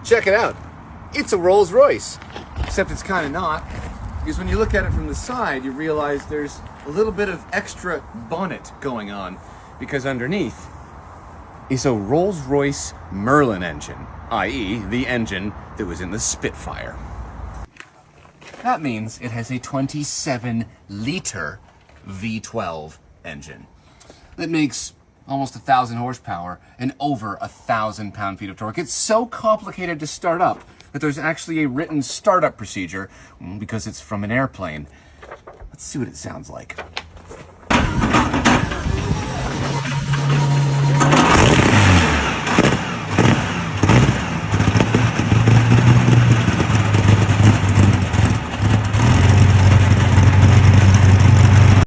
Check it out. It's a Rolls Royce. Except it's kind of not, because when you look at it from the side, you realize there's a little bit of extra bonnet going on, because underneath is a Rolls-Royce Merlin engine, i.e. the engine that was in the Spitfire. That means it has a 27-liter V12 engine that makes almost 1,000 horsepower and over 1,000 pound-feet of torque. It's so complicated to start up that there's actually a written startup procedure because it's from an airplane. Let's see what it sounds like.